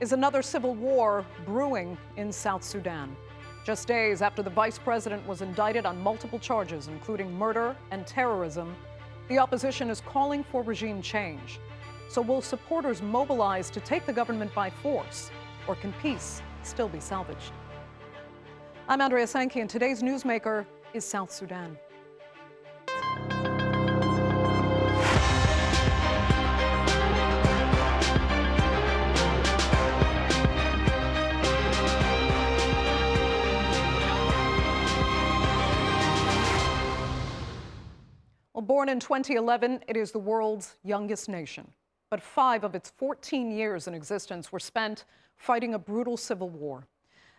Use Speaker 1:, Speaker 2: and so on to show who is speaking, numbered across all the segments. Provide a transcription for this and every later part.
Speaker 1: Is another civil war brewing in South Sudan? Just days after the vice president was indicted on multiple charges, including murder and terrorism, the opposition is calling for regime change. So will supporters mobilize to take the government by force, or can peace still be salvaged? I'm Andrea Sankey, and today's newsmaker is South Sudan. Born in 2011, it is the world's youngest nation. But 5 of its 14 years in existence were spent fighting a brutal civil war.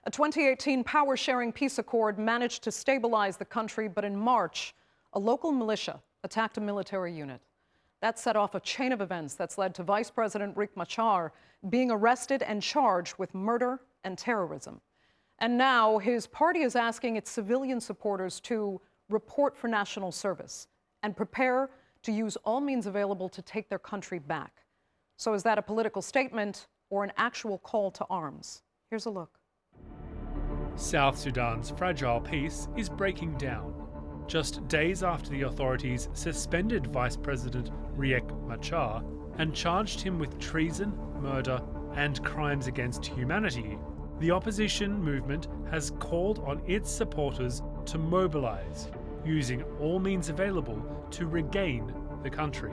Speaker 1: A 2018 power-sharing peace accord managed to stabilize the country, but in March, a local militia attacked a military unit. That set off a chain of events that's led to Vice President Riek Machar being arrested and charged with murder and terrorism. And now his party is asking its civilian supporters to report for national service and prepare to use all means available to take their country back. So is that a political statement or an actual call to arms? Here's a look.
Speaker 2: South Sudan's fragile peace is breaking down. Just days after the authorities suspended Vice President Riek Machar and charged him with treason, murder, and crimes against humanity, the opposition movement has called on its supporters to mobilize, using all means available to regain the country.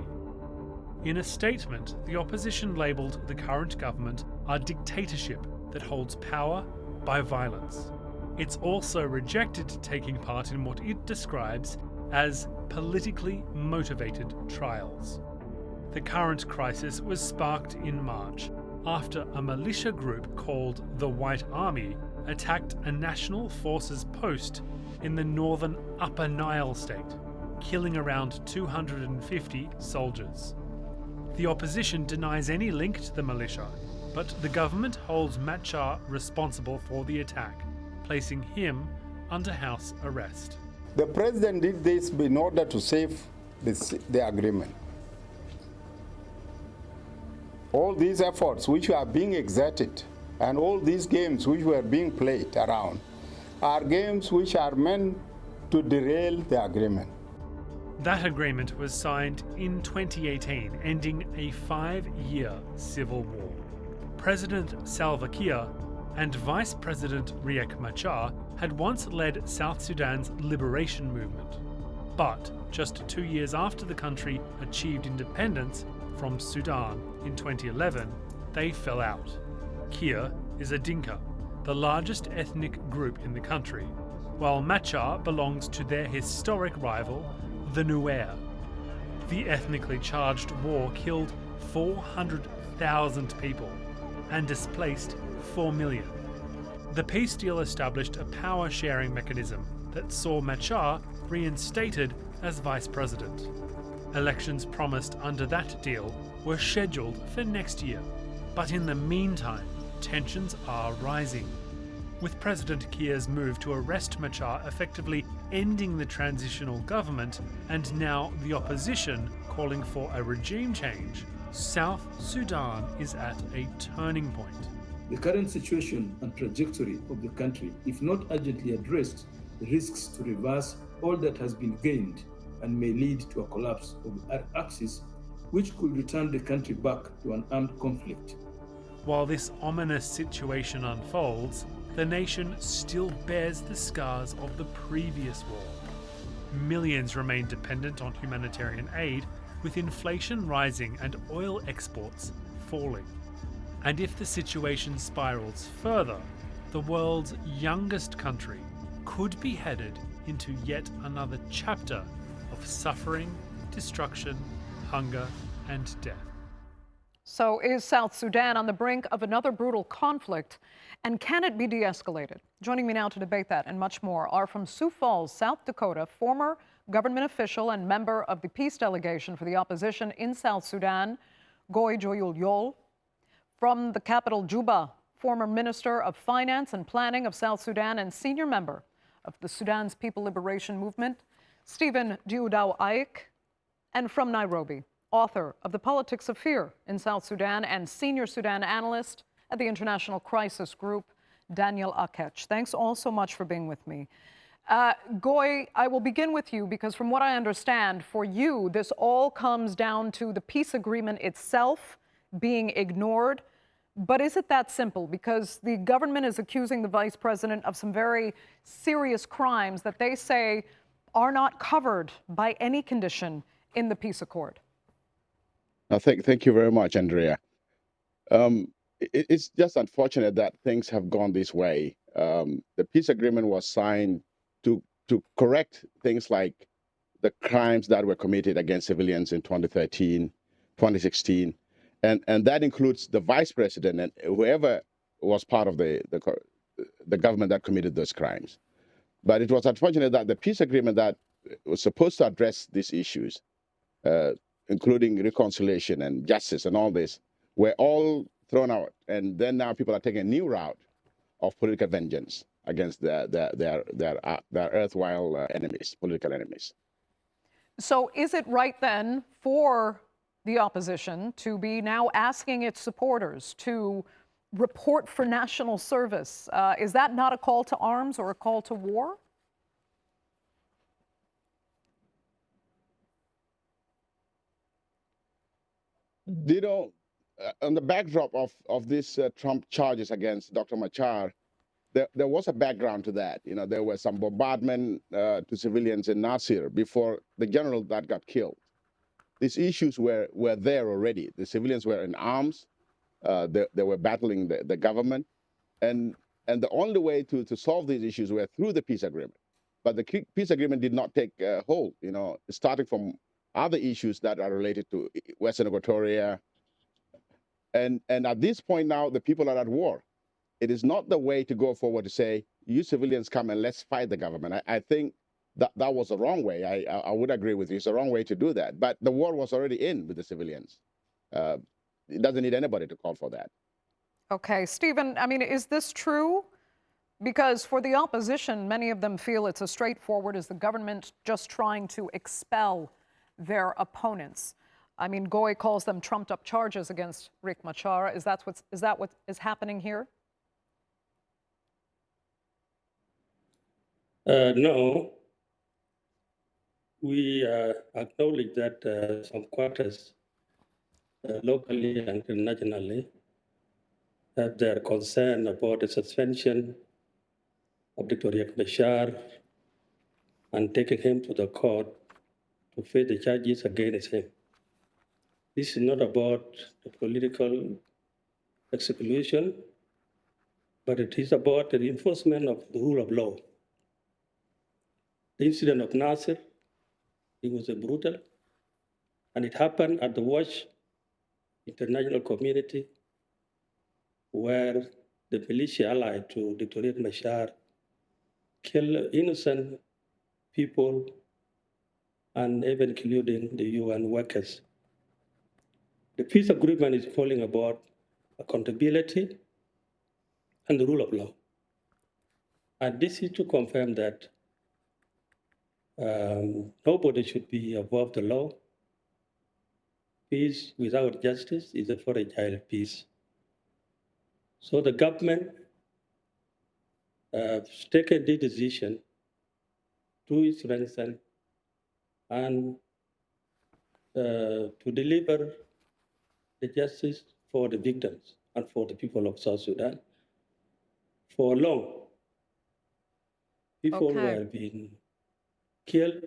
Speaker 2: In a statement, the opposition labelled the current government a dictatorship that holds power by violence. It's also rejected taking part in what it describes as politically motivated trials. The current crisis was sparked in March after a militia group called the White Army attacked a national forces post in the northern Upper Nile state, killing around 250 soldiers. The opposition denies any link to the militia, but the government holds Machar responsible for the attack, placing him under house arrest.
Speaker 3: The president did this in order to save the agreement. All these efforts which are being exerted and all these games which were being played around are games which are meant to derail the agreement.
Speaker 2: That agreement was signed in 2018, ending a 5-year civil war. President Salva Kiir and Vice President Riek Machar had once led South Sudan's liberation movement. But just 2 years after the country achieved independence from Sudan in 2011, they fell out. Kiir is a Dinka, the largest ethnic group in the country, while Machar belongs to their historic rival, the Nuer. The ethnically charged war killed 400,000 people and displaced 4 million. The peace deal established a power-sharing mechanism that saw Machar reinstated as vice president. Elections promised under that deal were scheduled for next year, but in the meantime, tensions are rising, with President Kiir's move to arrest Machar effectively ending the transitional government and now the opposition calling for a regime change. South Sudan is at a turning point.
Speaker 4: The current situation and trajectory of the country, if not urgently addressed, risks to reverse all that has been gained and may lead to a collapse of the axis, which could return the country back to an armed conflict.
Speaker 2: While this ominous situation unfolds, the nation still bears the scars of the previous war. Millions remain dependent on humanitarian aid, with inflation rising and oil exports falling. And if the situation spirals further, the world's youngest country could be headed into yet another chapter of suffering, destruction, hunger, and death.
Speaker 1: So is South Sudan on the brink of another brutal conflict, and can it be de-escalated? Joining me now to debate that and much more are from Sioux Falls, South Dakota, former government official and member of the peace delegation for the opposition in South Sudan, Goy Joyul Yol. From the capital, Juba, former Minister of Finance and Planning of South Sudan and senior member of the Sudan's People Liberation Movement, Stephen Diudao Ike. And from Nairobi, author of The Politics of Fear in South Sudan and senior Sudan analyst at the International Crisis Group, Daniel Akech. Thanks all so much for being with me. Goy, I will begin with you because from what I understand, for you, this all comes down to the peace agreement itself being ignored. But is it that simple? Because the government is accusing the vice president of some very serious crimes that they say are not covered by any condition in the peace accord.
Speaker 5: Thank you very much, Andrea. It's just unfortunate that things have gone this way. The peace agreement was signed to correct things like the crimes that were committed against civilians in 2013, 2016, and that includes the vice president and whoever was part of the government that committed those crimes. But it was unfortunate that the peace agreement that was supposed to address these issues, including reconciliation and justice and all this, were all thrown out. And then now people are taking a new route of political vengeance against their erstwhile enemies, political enemies.
Speaker 1: So is it right then for the opposition to be now asking its supporters to report for national service? Is that not a call to arms or a call to war?
Speaker 5: You know, on the backdrop of these Trump charges against Dr. Machar, there was a background to that. You know, there was some bombardment to civilians in Nasir before the general that got killed. These issues were there already. The civilians were in arms. They were battling the government. And the only way to solve these issues were through the peace agreement. But the peace agreement did not take hold, you know, starting from other issues that are related to Western Equatoria. And at this point now, the people are at war. It is not the way to go forward to say, you civilians come and let's fight the government. I think that was the wrong way. I would agree with you. It's the wrong way to do that. But the war was already in with the civilians. It doesn't need anybody to call for that.
Speaker 1: Okay, Stephen, I mean, is this true? Because for the opposition, many of them feel it's as straightforward as the government just trying to expel their opponents. I mean, Goy calls them trumped-up charges against Riek Machar. Is that what is happening here?
Speaker 6: No. We acknowledge that some quarters, locally and internationally, have their concern about the suspension of Dr. Riek Machar and taking him to the court to face the charges against him. This is not about the political exclusion, but it is about the enforcement of the rule of law. The incident of Nasir, it was brutal, and it happened at the watch international community where the militia allied to Dr. Riek Machar killed innocent people and even including the UN workers. The peace agreement is calling about accountability and the rule of law. And this is to confirm that nobody should be above the law. Peace without justice is a fragile peace. So the government has taken the decision to strengthen and to deliver the justice for the victims and for the people of South Sudan. For long, people were being killed,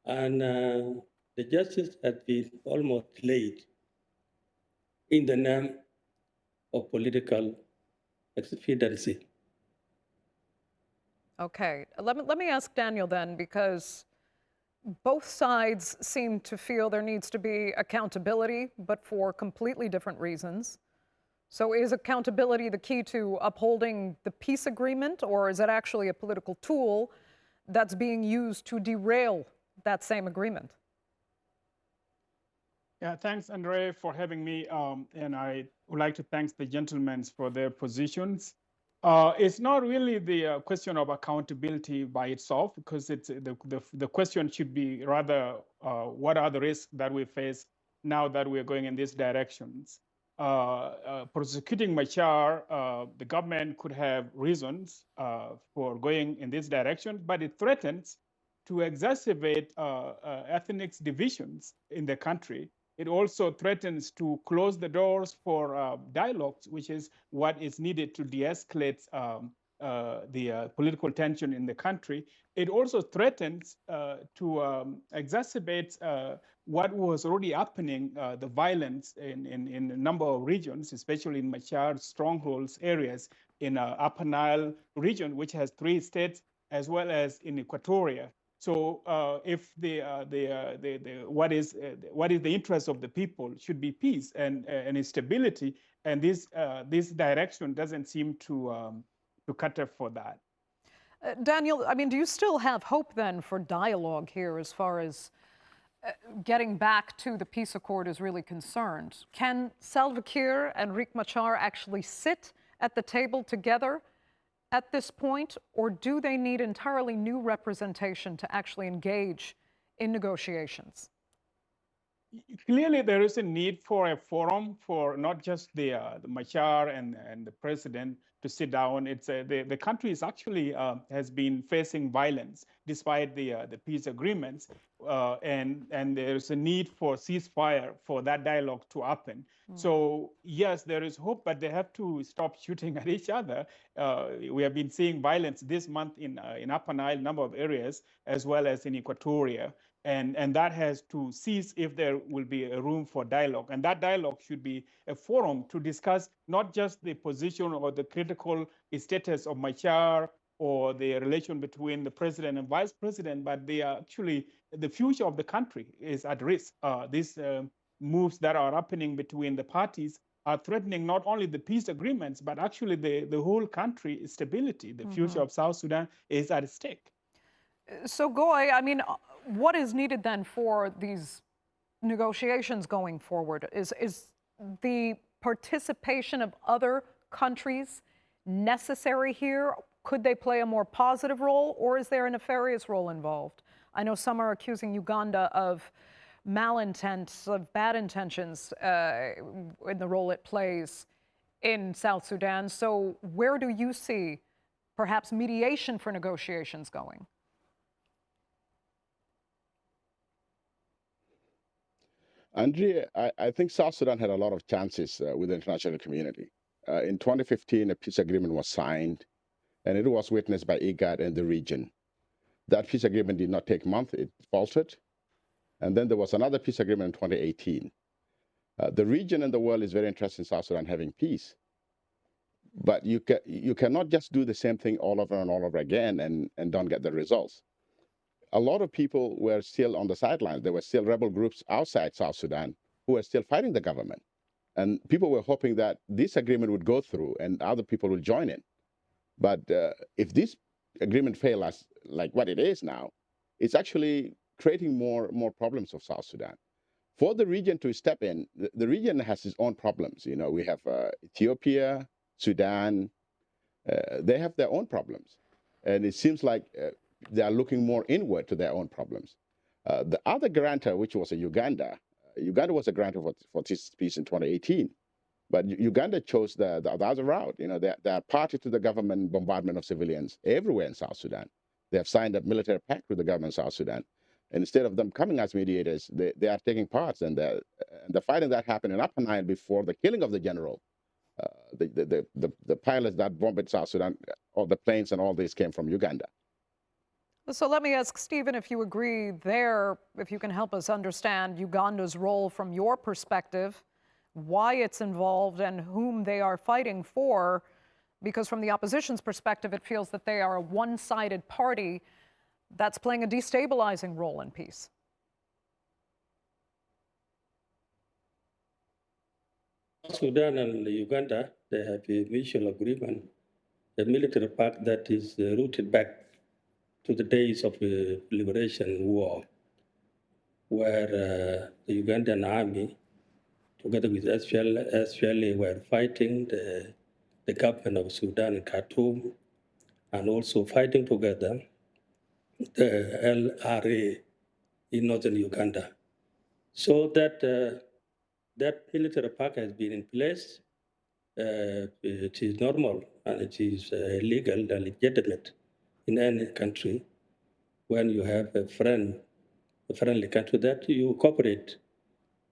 Speaker 6: and the justice has been almost delayed in the name of political expediency.
Speaker 1: Okay, let me ask Daniel then, because both sides seem to feel there needs to be accountability, but for completely different reasons. So is accountability the key to upholding the peace agreement, or is it actually a political tool that's being used to derail that same agreement?
Speaker 7: Yeah, thanks, Andre, for having me. And I would like to thank the gentlemen for their positions. It's not really the question of accountability by itself, because it's the question should be rather what are the risks that we face now that we're going in these directions. prosecuting Machar, the government could have reasons for going in this direction, but it threatens to exacerbate ethnic divisions in the country. It also threatens to close the doors for dialogues, which is what is needed to de-escalate the political tension in the country. It also threatens to exacerbate what was already happening, the violence in a number of regions, especially in Machar's strongholds areas in Upper Nile region, which has 3 states, as well as in Equatoria. So if what is the interest of the people should be peace and stability, and this direction doesn't seem to cater for that.
Speaker 1: Daniel, I mean, do you still have hope then for dialogue here as far as getting back to the peace accord is really concerned? Can Salva Kiir and Riek Machar actually sit at the table together at this point, or do they need entirely new representation to actually engage in negotiations?
Speaker 7: Clearly, there is a need for a forum for not just the Machar and the president to sit down. It's the country is actually has been facing violence despite the peace agreements, and there's a need for ceasefire for that dialogue to happen. So yes, there is hope, but they have to stop shooting at each other. We have been seeing violence this month in Upper Nile, number of areas, as well as in Equatoria. And that has to cease if there will be a room for dialogue. And that dialogue should be a forum to discuss not just the position or the critical status of Machar or the relation between the president and vice president, but they are actually the future of the country is at risk. These moves that are happening between the parties are threatening not only the peace agreements, but actually the whole country's stability. The future of South Sudan is at stake.
Speaker 1: So, Goy, I mean, what is needed then for these negotiations going forward? Is the participation of other countries necessary here? Could they play a more positive role, or is there a nefarious role involved? I know some are accusing Uganda of malintent, of bad intentions in the role it plays in South Sudan. So where do you see perhaps mediation for negotiations going?
Speaker 5: Andrea, I think South Sudan had a lot of chances with the international community. In 2015, a peace agreement was signed, and it was witnessed by IGAD and the region. That peace agreement did not take months, it faltered. And then there was another peace agreement in 2018. The region and the world is very interested in South Sudan having peace. But you cannot just do the same thing all over and all over again and don't get the results. A lot of people were still on the sidelines. There were still rebel groups outside South Sudan who were still fighting the government. And people were hoping that this agreement would go through and other people would join in. But if this agreement fails like what it is now, it's actually creating more problems of South Sudan. For the region to step in, the region has its own problems. You know, we have Ethiopia, Sudan. They have their own problems. And it seems like they are looking more inward to their own problems. The other grantor, which was Uganda was a grantor for this peace in 2018, but Uganda chose the other route. You know, they are party to the government bombardment of civilians everywhere in South Sudan. They have signed a military pact with the government of South Sudan. And instead of them coming as mediators, they are taking parts. And the fighting that happened in Upper Nile before the killing of the general, the pilots that bombed South Sudan, all the planes and all this came from Uganda.
Speaker 1: So let me ask Stephen if you agree there, if you can help us understand Uganda's role from your perspective, why it's involved and whom they are fighting for, because from the opposition's perspective, it feels that they are a one-sided party that's playing a destabilizing role in peace.
Speaker 6: Sudan and Uganda, they have a mutual agreement, a military pact that is rooted back to the days of the liberation war, where the Ugandan army, together with SPLA, were fighting the government of Sudan in Khartoum, and also fighting together the LRA in northern Uganda. So that That military park has been in place. It is normal and it is legal and legitimate in any country when you have a friendly country that you cooperate.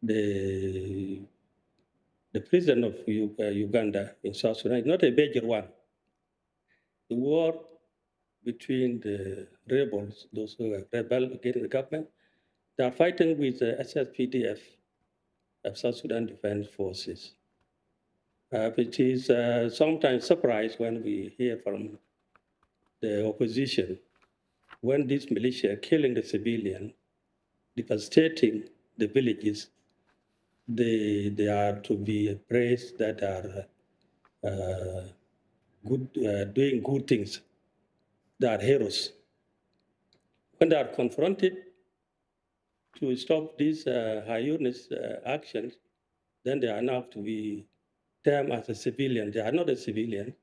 Speaker 6: The prison of Uganda in South Sudan is not a major one. The war between the rebels, those who have rebelled against the government, they are fighting with the SSPDF of South Sudan Defense Forces. Which is sometimes surprised when we hear from the opposition when this militia killing the civilian, devastating the villages, they are to be praised that are doing good things. They are heroes. When they are confronted to stop these heinous actions, then they are now to be termed as a civilian. They are not a civilian.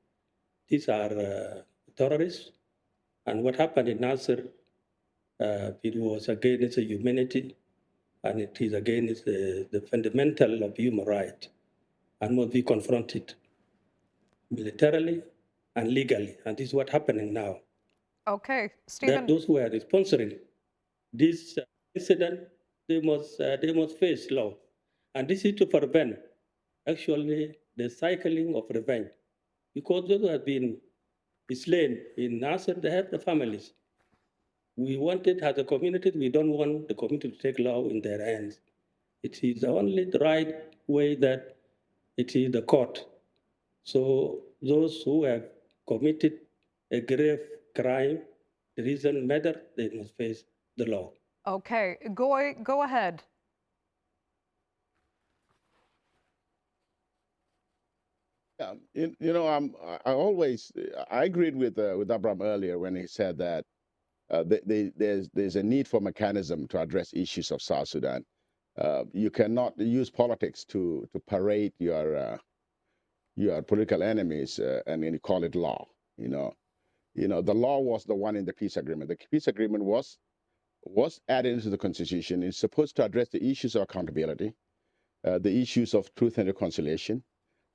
Speaker 6: These are terrorists. And what happened in Nasser, it was against humanity, and it is against the fundamental of human rights, and must be confronted militarily and legally. And this is what's happening now.
Speaker 1: Okay, Stephen.
Speaker 6: That those who are sponsoring this incident, they must face law. And this is to prevent actually the cycling of revenge. Because those who have been slain in Nasser, they have the families. We wanted, as a community, we don't want the community to take law in their hands. It is only the right way that it is the court. So those who have committed a grave crime, treason, murder, they must face the law.
Speaker 1: Okay, go ahead.
Speaker 5: I agreed with Abraham earlier when he said that there's a need for mechanism to address issues of South Sudan. You cannot use politics to parade your political enemies and then you call it law. The law was the one in the peace agreement. The peace agreement was added into the constitution. It's supposed to address the issues of accountability, the issues of truth and reconciliation.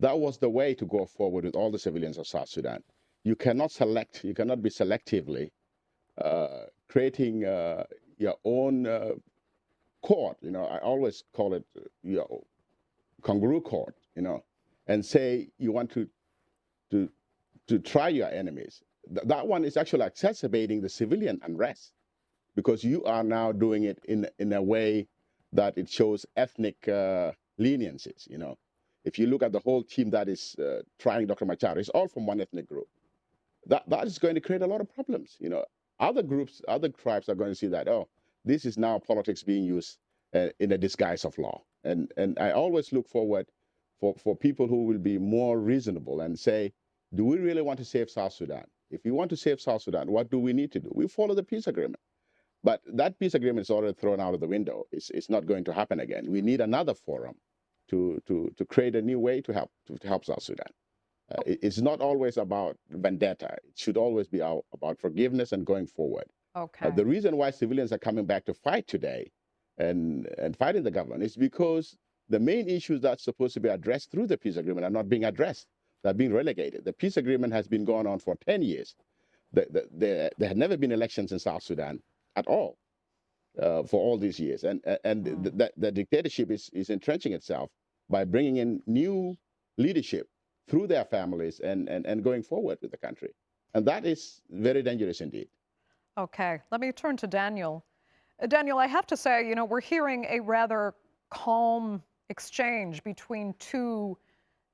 Speaker 5: That was the way to go forward with all the civilians of South Sudan. You cannot be selectively creating your own court. I always call it your kangaroo court, and say you want to try your enemies. That one is actually exacerbating the civilian unrest because you are now doing it in a way that it shows ethnic leniencies, If you look at the whole team that is trying Dr. Machar, it's all from one ethnic group. That is going to create a lot of problems. Other groups, other tribes are going to see that, oh, this is now politics being used in a disguise of law. And I always look forward for people who will be more reasonable and say, do we really want to save South Sudan? If we want to save South Sudan, what do we need to do? We follow the peace agreement. But that peace agreement is already thrown out of the window. It's not going to happen again. We need another forum to create a new way to help South Sudan. It's not always about vendetta. It should always be about forgiveness and going forward.
Speaker 1: Okay.
Speaker 5: The reason why civilians are coming back to fight today and fighting the government is because the main issues that's supposed to be addressed through the peace agreement are not being addressed. They're being relegated. The peace agreement has been going on for 10 years. There had never been elections in South Sudan at all for all these years. And the dictatorship is entrenching itself by bringing in new leadership through their families and going forward with the country. And that is very dangerous indeed.
Speaker 1: Okay, let me turn to Daniel. Daniel, I have to say, we're hearing a rather calm exchange between two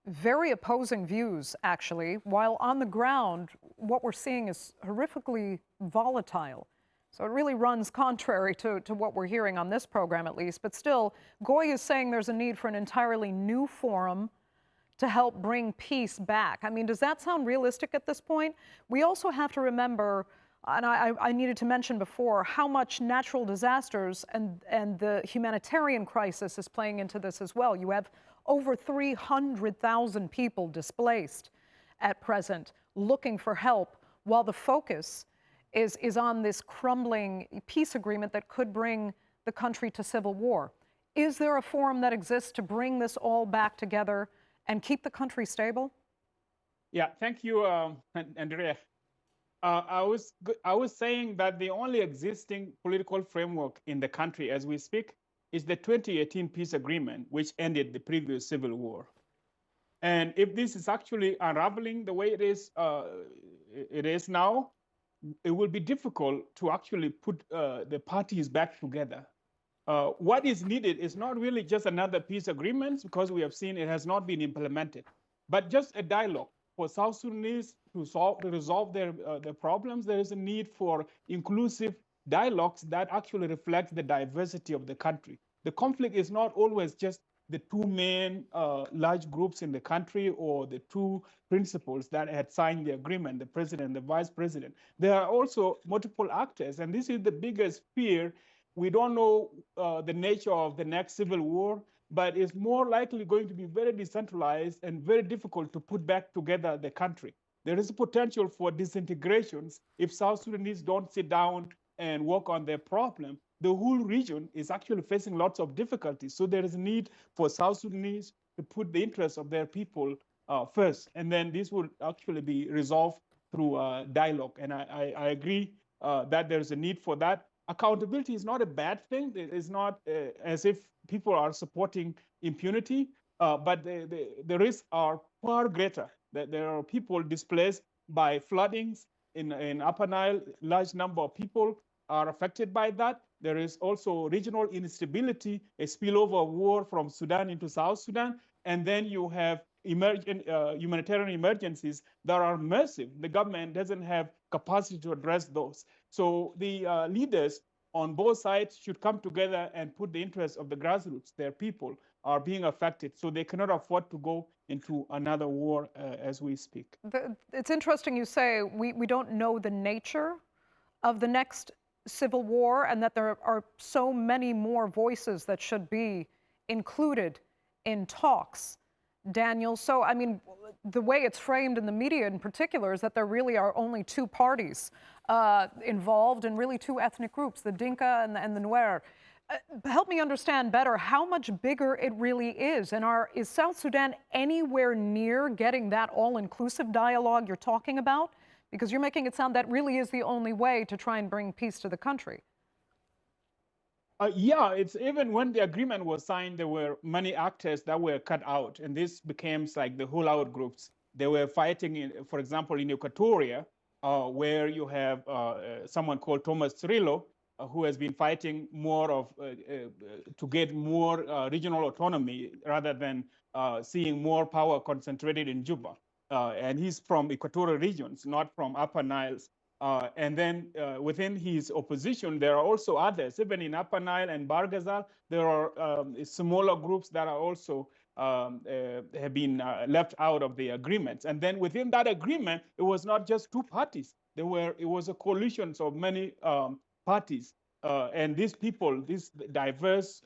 Speaker 1: very opposing views, actually, while on the ground, what we're seeing is horrifically volatile. So it really runs contrary to what we're hearing on this program, at least. But still, Goy is saying there's a need for an entirely new forum to help bring peace back. I mean, does that sound realistic at this point? We also have to remember, and I needed to mention before, how much natural disasters and the humanitarian crisis is playing into this as well. You have over 300,000 people displaced at present, looking for help, while the focus is on this crumbling peace agreement that could bring the country to civil war. Is there a forum that exists to bring this all back together and keep the country stable?
Speaker 7: Yeah, thank you, Andrea. I was saying that the only existing political framework in the country as we speak is the 2018 peace agreement, which ended the previous civil war. And if this is actually unraveling the way it is now, it will be difficult to actually put the parties back together. What is needed is not really just another peace agreement, because we have seen it has not been implemented, but just a dialogue for South Sudanese to resolve their problems. There is a need for inclusive dialogues that actually reflect the diversity of the country. The conflict is not always just the two main large groups in the country or the two principals that had signed the agreement, the president and the vice president. There are also multiple actors, and this is the biggest fear. We don't know the nature of the next civil war, but it's more likely going to be very decentralized and very difficult to put back together the country. There is a potential for disintegrations if South Sudanese don't sit down and work on their problem. The whole region is actually facing lots of difficulties. So there is a need for South Sudanese to put the interests of their people first. And then this will actually be resolved through dialogue. And I agree that there's a need for that. Accountability is not a bad thing. It is not as if people are supporting impunity, but the risks are far greater. That there are people displaced by floodings in Upper Nile. Large number of people are affected by that. There is also regional instability, a spillover of war from Sudan into South Sudan. And then you have humanitarian emergencies that are massive. The government doesn't have capacity to address those. So the leaders on both sides should come together and put the interests of the grassroots, their people, are being affected. So they cannot afford to go into another war as we speak.
Speaker 1: It's interesting you say we don't know the nature of the next civil war, and that there are so many more voices that should be included in talks, Daniel. So, I mean, the way it's framed in the media in particular is that there really are only two parties involved, and really two ethnic groups, the Dinka and the Nuer. Help me understand better how much bigger it really is. And is South Sudan anywhere near getting that all-inclusive dialogue you're talking about? Because you're making it sound that really is the only way to try and bring peace to the country.
Speaker 7: Yeah, it's even when the agreement was signed, there were many actors that were cut out, and this became like the holdout groups. They were fighting, for example, in Equatoria, where you have someone called Thomas Cirillo, who has been fighting more of to get more regional autonomy rather than seeing more power concentrated in Juba. And he's from Equatorial regions, not from Upper Niles. And then within his opposition, there are also others. Even in Upper Nile and Barghazal, there are smaller groups that are also have been left out of the agreements. And then within that agreement, it was not just two parties. It was a coalition of many parties. And these people, this diverse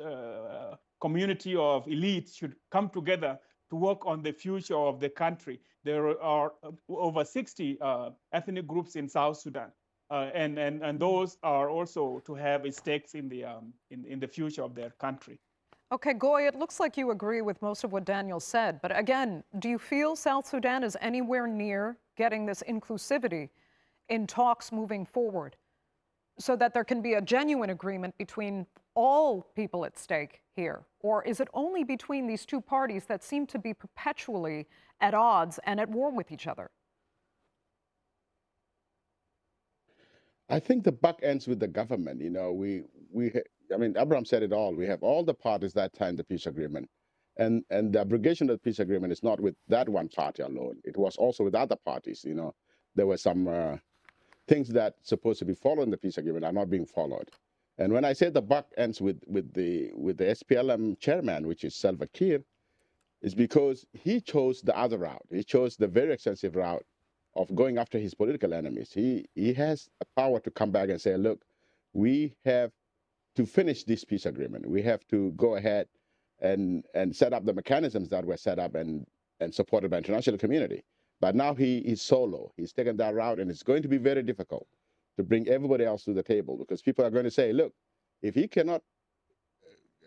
Speaker 7: community of elites should come together to work on the future of the country. There are over 60 ethnic groups in South Sudan, and those are also to have stakes in the future of their country.
Speaker 1: Okay, Goy, it looks like you agree with most of what Daniel said, but again, do you feel South Sudan is anywhere near getting this inclusivity in talks moving forward, so that there can be a genuine agreement between all people at stake here? Or is it only between these two parties that seem to be perpetually at odds and at war with each other?
Speaker 5: I think the buck ends with the government. You know, I mean, Abraham said it all. We have all the parties that signed the peace agreement. And the abrogation of the peace agreement is not with that one party alone. It was also with other parties. You know, there were some things that supposed to be following the peace agreement are not being followed. And when I say the buck ends with the SPLM chairman, which is Salva Kiir, is because he chose the other route. He chose the very extensive route of going after his political enemies. He has a power to come back and say, look, we have to finish this peace agreement. We have to go ahead and set up the mechanisms that were set up and supported by the international community. But now he is solo. He's taken that route, and it's going to be very difficult to bring everybody else to the table, because people are going to say, look, if he cannot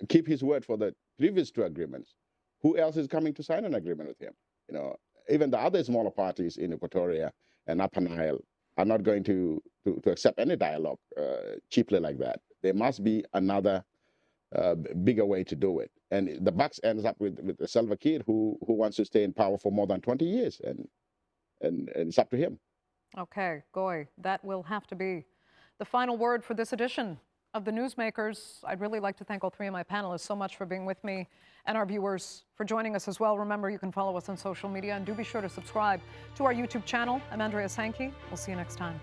Speaker 5: keep his word for the previous 2 agreements, who else is coming to sign an agreement with him? You know, even the other smaller parties in Equatoria and Upper Nile are not going to accept any dialogue cheaply like that. There must be another bigger way to do it. And the buck ends up with Salva Kiir, who wants to stay in power for more than 20 years, and it's up to him.
Speaker 1: Okay, Goy, that will have to be the final word for this edition of the Newsmakers. I'd really like to thank all 3 of my panelists so much for being with me, and our viewers for joining us as well. Remember, you can follow us on social media, and do be sure to subscribe to our YouTube channel. I'm Andrea Sankey. We'll see you next time.